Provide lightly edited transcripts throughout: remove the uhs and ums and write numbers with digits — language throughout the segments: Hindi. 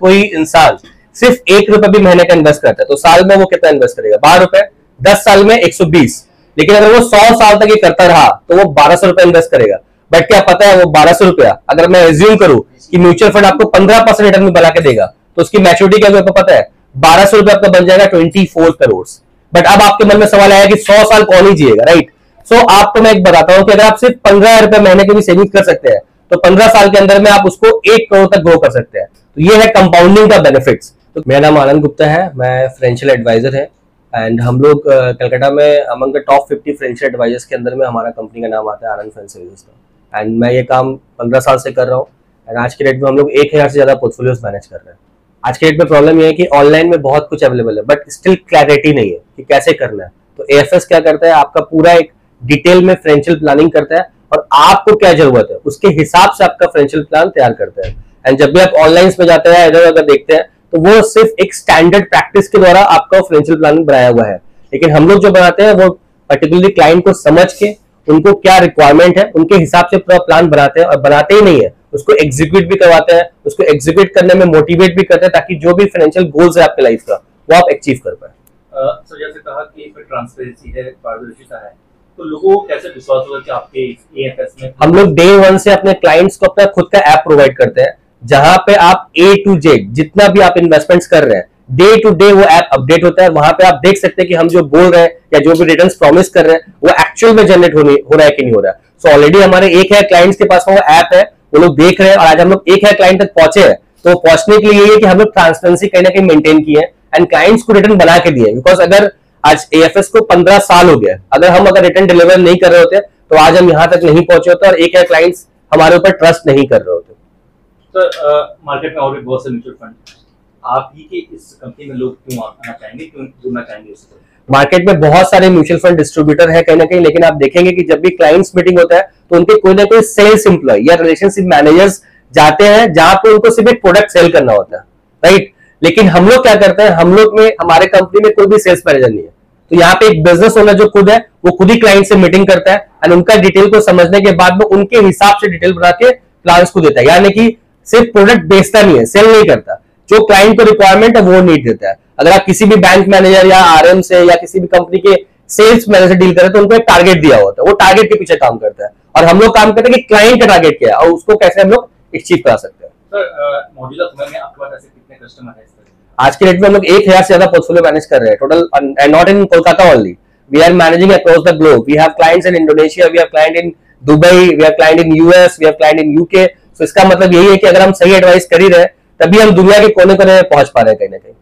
कोई इंसान सिर्फ 1 रुपए भी महीने का इन्वेस्ट करता है तो साल में वो कितना इन्वेस्ट करेगा? 12 रुपए। 10 साल में 120। लेकिन अगर वो 100 साल तक ये करता रहा तो वो 1200 रुपए इन्वेस्ट करेगा। बट क्या पता है वो 1200 रुपया अगर मैं एज्यूम करूं कि म्यूचुअल फंड आपको 15% रिटर्न बना के देगा तो उसकी मैच्योरिटी क्या आपको पता है? 1200 रुपये आपका बन जाएगा 24 करोड़। बट अब आपके मन में सवाल आया कि 100 साल कौन ही जिएगा, राइट? सो आपको मैं एक बताता हूं कि अगर आप सिर्फ 15 रुपए महीने की भी सेविंग कर सकते हैं तो 15 साल के अंदर में आप उसको 1 करोड़ तक ग्रो कर सकते हैं। तो ये है कंपाउंडिंग का बेनिफिट्स। तो मेरा नाम आनंद गुप्ता है, मैं फाइनेंशियल एडवाइजर है एंड हम लोग कलकत्ता में among the top 50 financial advisors के अंदर में हमारा कंपनी का नाम आता है आनंद फाइनेंस सर्विसेज का। एंड मैं ये काम 15 साल से कर रहा हूँ एंड आज के डेट में हम लोग 1000 से ज्यादा पोर्टफोलियोज मैनेज कर रहे हैं। आज के डेट में प्रॉब्लम ये है कि ऑनलाइन में बहुत कुछ अवेलेबल है बट स्टिल क्लैरिटी नहीं है कि कैसे करना है। तो एएफएस क्या करता है, आपका पूरा एक डिटेल में फाइनेंशियल प्लानिंग करता है और आपको क्या जरूरत है उसके हिसाब से आपका फाइनेंशियल प्लान तैयार करता है। एंड जब भी आप ऑनलाइन में जाते हैं इधर अगर देखते हैं तो वो सिर्फ एक स्टैंडर्ड प्रैक्टिस के द्वारा आपका फाइनेंशियल प्लानिंग बनाया हुआ है। लेकिन हम लोग जो बनाते हैं वो पर्टिकुलरली क्लाइंट को समझ के उनको क्या रिक्वायरमेंट है उनके हिसाब से पूरा प्लान बनाते हैं और बनाते ही नहीं है उसको एग्जीक्यूट भी करवाते हैं, उसको एग्जीक्यूट करने में मोटिवेट भी करते हैं ताकि जो भी फाइनेंशियल गोल्स है आपके लाइफ का वो आप अचीव कर पाए। सर जैसे कहा कि इसमें ट्रांसपेरेंसी है, पारदर्शिता है, तो लोगों को कैसे विश्वास होगा कि आपके एएफएस में? हम लोग डे 1 से अपने क्लाइंट्स को अपना खुद का ऐप प्रोवाइड करते हैं जहां पे आप A to Z जितना भी आप इन्वेस्टमेंट्स कर रहे हैं डे टू डे वो ऐप अपडेट होता है। वहां पे आप देख सकते हैं कि हम जो बोल रहे हैं या जो भी रिटर्न्स प्रॉमिस कर रहे हैं वो एक्चुअल में जनरेट हो रहा है कि नहीं हो रहा है। सो ऑलरेडी हमारे 1000 क्लाइंट्स के पास वो ऐप है, वो लोग देख रहे हैं और आज हम लोग 1000 क्लाइंट तक पहुंचे हैं। तो पहुंचने के लिए ये है कि हम लोग ट्रांसपेरेंसी कहीं ना कहीं मेंटेन की है एंड क्लाइंट्स को रिटर्न बना के दिए। बिकॉज अगर आज एएफएस को 15 साल हो गया, अगर रिटर्न डिलीवर नहीं कर रहे होते तो आज हम यहां तक नहीं पहुंचे होते और 1000 क्लाइंट्स हमारे ऊपर ट्रस्ट नहीं कर रहे होते। सर मार्केट में और भी बहुत से म्यूचुअल फंड, आप ही के इस कंपनी में लोग क्यों आना चाहेंगे, क्यों जुड़ना चाहेंगे इससे? मार्केट में बहुत सारे म्यूचुअल फंड डिस्ट्रीब्यूटर है कहीं ना कहीं, लेकिन आप देखेंगे कि जब भी क्लाइंट्स मीटिंग होता है तो उनके कोई ना कोई सेल्स एम्प्लॉय या रिलेशनशिप मैनेजर्स जाते हैं जहां पे उनको सिर्फ एक प्रोडक्ट सेल करना होता है, राइट? लेकिन हम लोग क्या करते हैं, हम लोग में हमारे कंपनी में कोई भी सेल्स मैनेजर नहीं है। तो यहाँ पे एक बिजनेस ओनर जो खुद है वो खुद ही क्लाइंट से मीटिंग करता है एंड उनका डिटेल को समझने के बाद में उनके हिसाब से डिटेल बना के प्लान्स को देता है। यानी कि सिर्फ प्रोडक्ट बेचता नहीं है, सेल नहीं करता, जो क्लाइंट को रिक्वायरमेंट है वो नीड देता है। अगर आप किसी भी बैंक मैनेजर या आरएम से या किसी भी कंपनी के सेल्स मैनेजर से डील करें तो उनको एक टारगेट दिया होता है, वो टारगेट के पीछे काम करता है और हम लोग काम करते हैं कि क्लाइंट का टारगेट क्या है और उसको कैसे हम लोग अचीव करा सकते हैं। सर मौजूदा समय में आपके पास ऐसे कितने कस्टमर हैं? आज के डेट में हम लोग 1000 से ज्यादा पोर्टफोलियो मैनेज कर रहे हैं total, and not in Kolkata only, we are managing across the globe. We have clients in Indonesia, we have client in Dubai, we have client in US, we have client in UK. तो इसका मतलब यही है कि अगर हम सही एडवाइस कर ही रहे हैं तभी हम दुनिया के कोने कोने में पहुंच पा रहे हैं कहीं ना कहीं।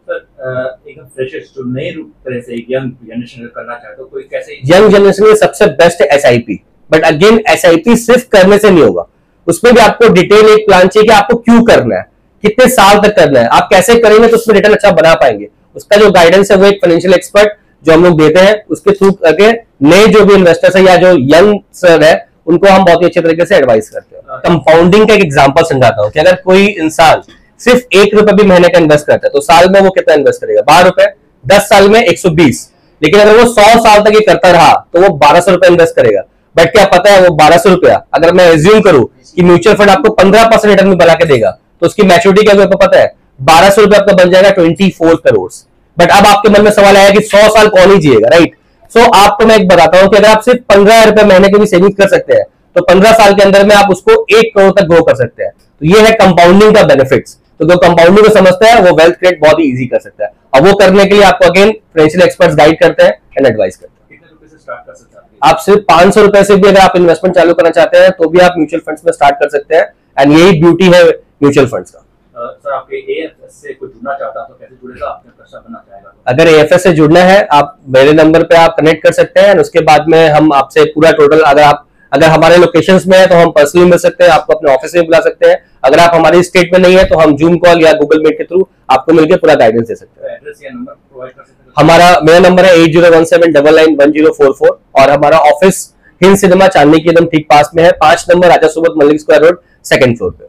सर एकदम फ्रेशर्स जो नए तरह से यंग जनरेशन करना चाहे तो कोई कैसे? यंग जनरेशन के सबसे बेस्ट है एसआईपी। बट अगेन एसआईपी सिर्फ करने से नहीं होगा, उसमें भी आपको डिटेल एक प्लान चाहिए कि आपको क्यों करना है, कितने साल तक करना है, आप कैसे करेंगे तो उसमें रिटर्न अच्छा बना पाएंगे। उसका जो गाइडेंस है वो एक फाइनेंशियल एक्सपर्ट जो हम लोग देते हैं उसके थ्रू करके नए जो भी इन्वेस्टर्स है या जो यंग सर है उनको हम बहुत ही अच्छे तरीके से एडवाइस करते हैं। कंपाउंडिंग का एक एग्जांपल समझाता हूं कि अगर कोई इंसान सिर्फ 1 रुपए भी महीने का इन्वेस्ट करता है तो साल में वो कितना इन्वेस्ट करेगा? 12 रुपए। 10 साल में 120। लेकिन अगर वो 100 साल तक ये करता रहा तो वो 1200 रुपए इन्वेस्ट करेगा। बट क्या पता है वो 1200 रुपया अगर मैं एज्यूम करूं कि म्यूचुअल फंड आपको 15% रिटर्न बना के देगा तो उसकी मैच्योरिटी क्या आपको पता है? 1200 रुपये आपका बन जाएगा 24 करोड़। बट अब आपके मन में सवाल आया कि 100 साल कौन ही जिएगा, राइट? सो आपको मैं एक बताता हूं कि अगर आप सिर्फ 15 रुपए महीने की भी सेविंग कर सकते हैं तो 15 साल के अंदर में आप उसको 1 करोड़ तक ग्रो कर सकते हैं। तो ये है कंपाउंडिंग का बेनिफिट्स। तो जो कंपाउंडिंग को समझता है वो वेल्थ क्रिएट बहुत ही इजी कर सकता है और वो करने के लिए आपको अगेन फाइनेंशियल एक्सपर्ट्स गाइड करते हैं एंड एडवाइस करते हैं। कितने रुपए से स्टार्ट कर सकते हैं? आप सिर्फ 500 रुपए से भी अगर आप इन्वेस्टमेंट चालू करना चाहते हैं तो भी आप म्यूचुअल फंड्स में स्टार्ट कर सकते हैं एंड यही ब्यूटी है म्यूचुअल फंड्स का। सर आपके एएफएस से कोई जुड़ना चाहता है तो कैसे जुड़ेगा? आपने कस्टमर बनना चाहेगा तो? अगर एएफएस से जुड़ना है आप मेरे नंबर पे आप कनेक्ट कर सकते हैं। उसके बाद में हम आपसे पूरा टोटल, अगर हमारे लोकेशंस में है तो हम पर्सनली मिल सकते हैं, आपको अपने ऑफिस में बुला सकते हैं। अगर आप हमारी स्टेट में नहीं है तो हम जूम कॉल या गूगल मीट के थ्रू आपको मिलकर पूरा गाइडेंस दे सकते हैं। एड्रेस या नंबर प्रोवाइड कर सकते हैं? मेरा नंबर है 8017991044 और हमारा ऑफिस हिंद सिनेमा चांदनी के एकदम ठीक पास में है, 5 number Raja Subodh Mullick square road, 2nd floor पे।